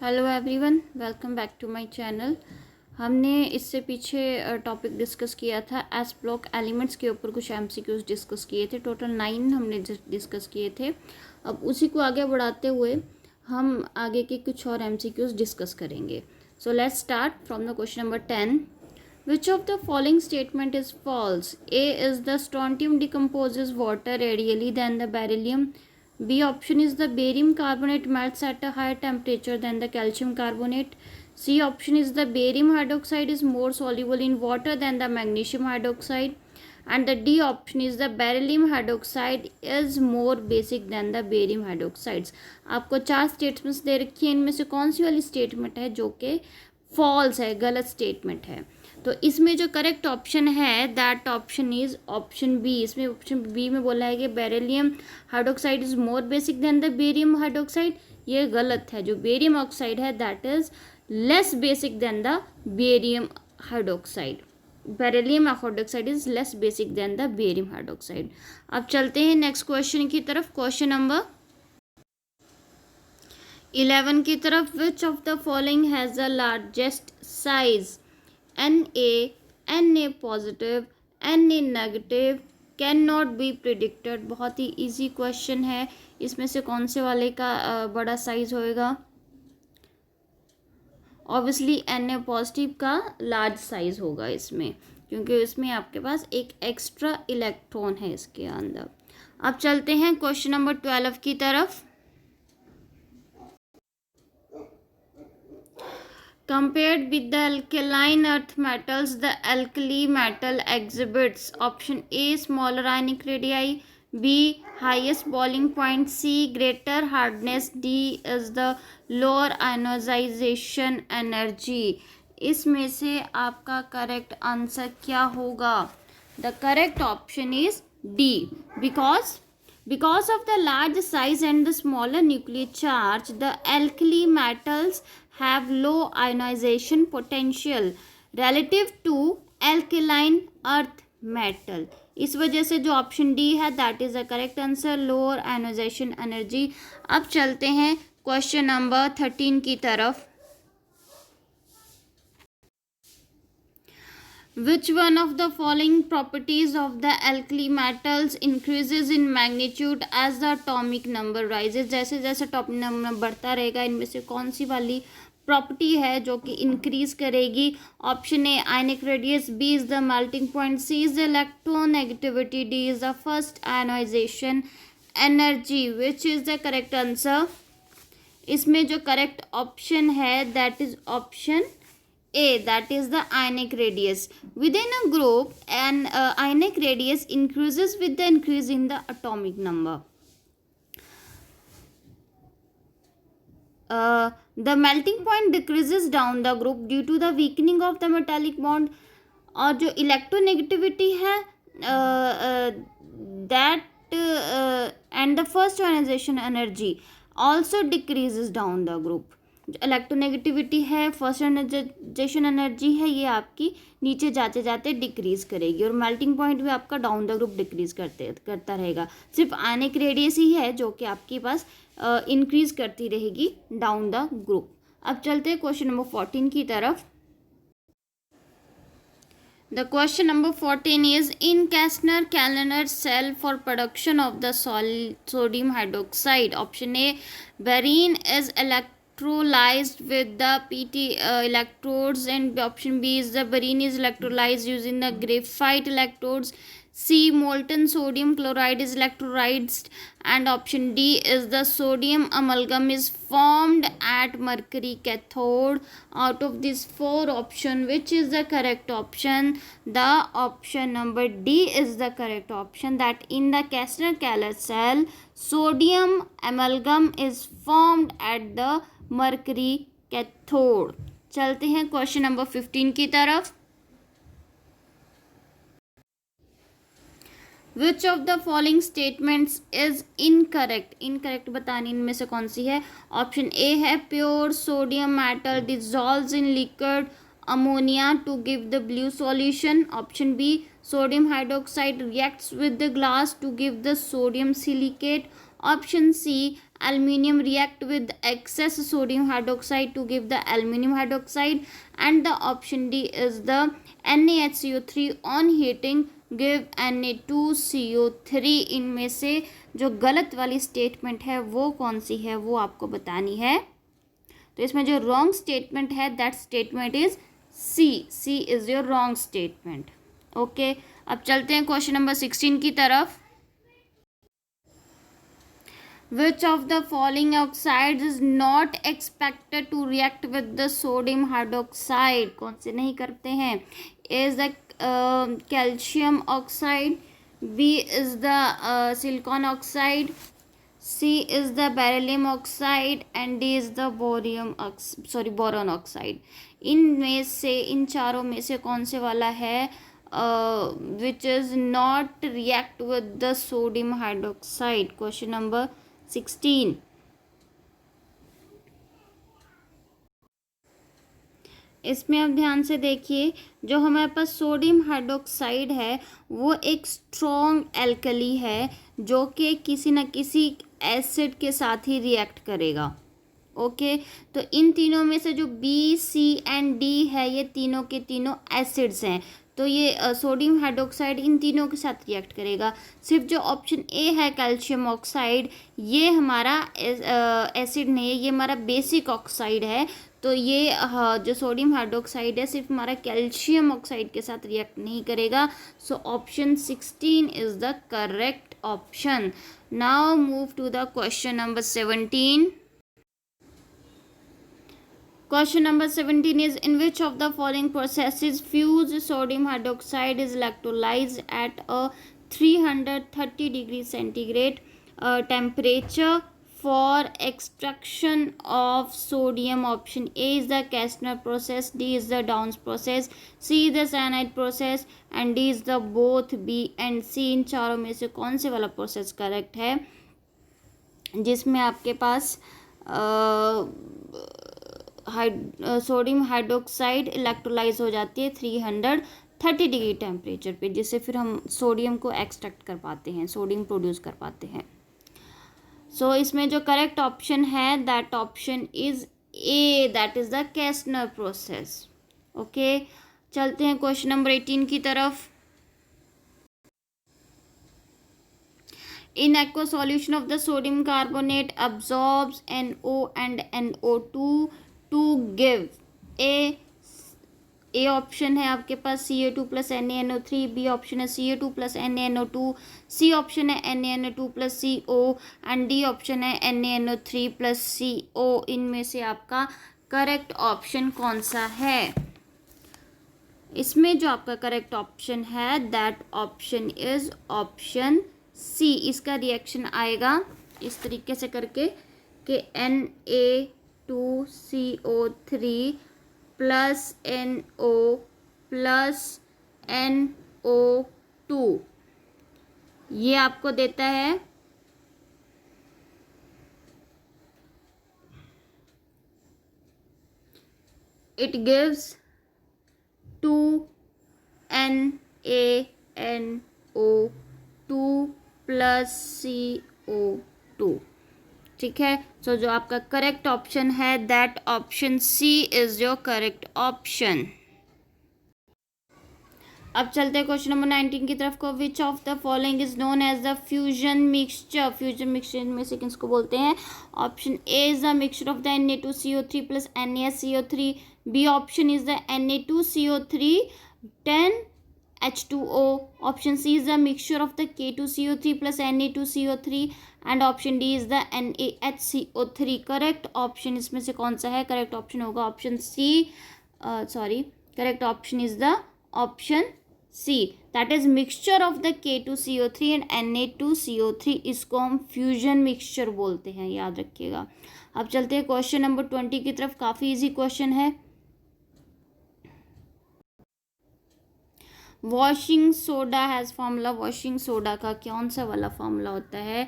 Hello everyone, welcome back to my channel. हमने इससे पीछे टॉपिक डिस्कस किया था एस ब्लॉक एलिमेंट्स के ऊपर कुछ एमसीक्यूज डिस्कस किए थे। टोटल 9 हमने डिस्कस किए थे। अब उसी को आगे बढ़ाते हुए हम आगे के कुछ और एमसीक्यूज डिस्कस करेंगे। So let's start from the question number 10। Which of the following statement is false? A is the strontium decomposes water radially than the beryllium. B option is the barium carbonate melts at a higher temperature than the calcium carbonate. C option is the barium hydroxide is more soluble in water than the magnesium hydroxide. And the D option is the beryllium hydroxide is more basic than the barium hydroxides. आपको 4 statements दे रखी हैं, इनमें से कौन सी वाली statement है जो कि फॉल्स है, गलत स्टेटमेंट है? तो इसमें जो करेक्ट ऑप्शन है that option is option B. इसमें ऑप्शन बी में बोला है कि beryllium hydroxide is more basic than the barium hydroxide. ये गलत है। जो बेरियम ऑक्साइड है that is less basic than the barium hydroxide. Beryllium hydroxide is less basic than the barium hydroxide. अब चलते हैं नेक्स्ट क्वेश्चन की तरफ। क्वेश्चन नंबर 11 की तरफ। विच of the following has the largest size? Na positive, Na negative, can not be predicted. बहुत ही easy question है। इसमें से कौन से वाले का बड़ा साइज होएगा? ऑब्वियसली Na पॉजिटिव का लार्ज साइज होगा इसमें, क्योंकि इसमें आपके पास एक एक्स्ट्रा इलेक्ट्रॉन है इसके अंदर। अब चलते हैं क्वेश्चन नंबर 12 की तरफ। Compared with the alkaline earth metals, the alkali metal exhibits option A smaller ionic radii, B highest boiling point, C greater hardness, D is the lower ionization energy. इसमें से आपका करेक्ट आंसर क्या होगा? The correct option is D. Because of the large size and the smaller nuclear charge, the alkali metals have low ionization potential relative to alkaline earth metal. इस वजह से जो option D है that is the correct answer, lower ionization energy. अब चलते हैं question number 13 की तरफ। Which one of the following properties of the alkali metals increases in magnitude as the atomic number rises? जैसे जैसे atomic नंबर बढ़ता रहेगा, इनमें से कौन सी वाली प्रॉपर्टी है जो कि इंक्रीज करेगी? Option A ionic radius, B is the melting point, C is the electronegativity, D is the first ionization energy. Which is the correct answer? इसमें जो करेक्ट ऑप्शन है that is option A, that is the ionic radius. Within a group, an ionic radius increases with the increase in the atomic number. The melting point decreases down the group due to the weakening of the metallic bond. और जो electronegativity है that and the first ionization energy also decreases down the group. जो electronegativity है, first ionization energy है, ये आपकी नीचे जाते जाते डिक्रीज करेगी और मेल्टिंग पॉइंट भी आपका डाउन द ग्रुप डिक्रीज करता रहेगा। सिर्फ आयनिक रेडियस ही है जो कि आपके पास इंक्रीज करती रहेगी डाउन द ग्रुप। अब चलते हैं क्वेश्चन नंबर 14 की तरफ। The question number 14 is in Kastner-Kellner cell for production of the sodium hydroxide. Option A, barium is electrolyzed with the PT electrodes, and option B is the barium is electrolyzed using the graphite electrodes. C, molten sodium chloride is electrolyzed, and option D is the sodium amalgam is formed at mercury cathode. Out of these 4 options, which is the correct option? The option number D is the correct option, that in the Kastner-Kellner cell, sodium amalgam is formed at the mercury cathode. चलते हैं question number 15 की तरफ। Which of the following statements is incorrect? Incorrect बतानी इनमें से कौन सी है? Option A है pure sodium metal dissolves in liquid ammonia to give the blue solution. Option B, sodium hydroxide reacts with the glass to give the sodium silicate. Option C, aluminium react with excess sodium hydroxide to give the aluminium hydroxide. And the option D is the NaHCO3 on heating give Na2CO3. इनमें से जो गलत वाली statement है वो कौन सी है वो आपको बतानी है. तो इसमें जो रॉन्ग स्टेटमेंट है that statement is C is your wrong statement. Okay, अब चलते हैं क्वेश्चन नंबर 16 की तरफ. Which of the following oxides is not expected to react with the sodium hydroxide? कौन से नहीं करते हैं? Is the calcium oxide, B is the silicon oxide, C is the beryllium oxide and D is the boron oxide. इनमें से इन चारों में से कौन से वाला है which is not react with the sodium hydroxide? Question number 16. इसमें आप ध्यान से देखिए, जो हमारे पास सोडियम हाइड्रोक्साइड है वो एक स्ट्रॉन्ग एल्कली है जो कि किसी न किसी एसिड के साथ ही रिएक्ट करेगा. ओके, तो इन तीनों में से जो बी, सी एंड डी है ये तीनों के तीनों एसिड्स हैं. तो ये सोडियम हाइड्रोक्साइड इन तीनों के साथ रिएक्ट करेगा. सिर्फ जो ऑप्शन ए है कैल्शियम ऑक्साइड, ये हमारा एसिड नहीं है, ये हमारा बेसिक ऑक्साइड है. तो ये जो सोडियम हाइड्रोक्साइड है सिर्फ हमारा कैल्शियम ऑक्साइड के साथ रिएक्ट नहीं करेगा. So option 16 is the correct option. Now move to the question number 17. Question number 17 is, in which of the following processes fused sodium hydroxide is electrolyzed at a 330 degree centigrade temperature for extraction of sodium? Option A is the Kastner process, D is the Downs process, C is the cyanide process and D is the both B and C. इन चारों में से कौन से वाला process correct है जिसमें आपके पास sodium hydroxide electrolysed हो जाती है 330 डिग्री टेम्परेचर पे, जिससे फिर हम सोडियम को एक्सट्रैक्ट कर पाते हैं, सोडियम प्रोड्यूस कर पाते हैं. सो इसमें जो करेक्ट ऑप्शन है that option is A, that is the Castner process. Okay, चलते हैं क्वेश्चन नंबर 18 की तरफ. In aqueous solution of the sodium carbonate absorbs NO and NO2 to give A option है आपके पास Ca2 plus NaNO3, B option है Ca2 plus NaNO2, C option है NaNO2 plus CO and D option है NaNO3 plus CO. इनमें से आपका correct option कौन सा है? इसमें जो आपका करेक्ट ऑप्शन है that option is option C. इसका रिएक्शन आएगा इस तरीके से करके कि Na2CO3 plus NO plus NO2 ये आपको देता है it gives 2NaNO2 plus CO2. ठीक है, सो जो आपका करेक्ट ऑप्शन है that option C is your correct option. अब चलते हैं क्वेश्चन नंबर 19 की तरफ को. Which of the following is known as the fusion mixture? Fusion mixture में से किसको बोलते हैं? Option A is the mixture of the Na2CO3 plus NaCO3, B option is the Na2CO3 10H2O, option C is the mixture of the K2CO3 plus Na2CO3 and option D is the NaHCO3. Correct option इसमें से कौन सा है? Correct option होगा option C. Correct option is the option C, that is mixture of the K2CO3 and Na2CO3. इसको हम fusion mixture बोलते हैं, याद रखिएगा. अब चलते हैं क्वेश्चन नंबर 20 की तरफ. काफ़ी इजी क्वेश्चन है. Washing soda has formula. Washing soda का कौन सा वाला फार्मूला होता है?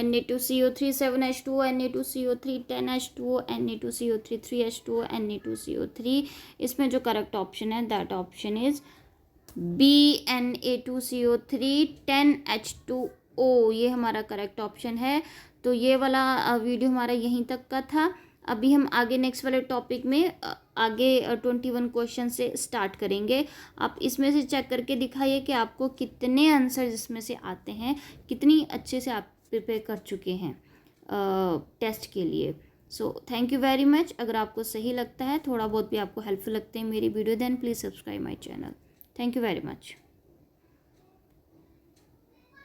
Na2CO3 7H2O, Na2CO3 10H2O, Na2CO3 3H2O, Na2CO3. इसमें जो करेक्ट ऑप्शन है that option is B, Na2CO3 10H2O. ये हमारा करेक्ट ऑप्शन है. तो ये वाला वीडियो हमारा यहीं तक का था। अभी हम आगे नेक्स्ट वाले टॉपिक में आगे 21 क्वेश्चन से स्टार्ट करेंगे। आप इसमें से चेक करके दिखाइए कि आपको कितने आंसर इसमें से आते हैं, कितनी अच्छे से आप प्रिपेयर कर चुके हैं टेस्ट के लिए। So thank you very much. अगर आपको सही लगता है, थोड़ा बहुत भी आपको हेल्पफुल लगते हैं मेरी video, then please subscribe my channel. Thank you very much.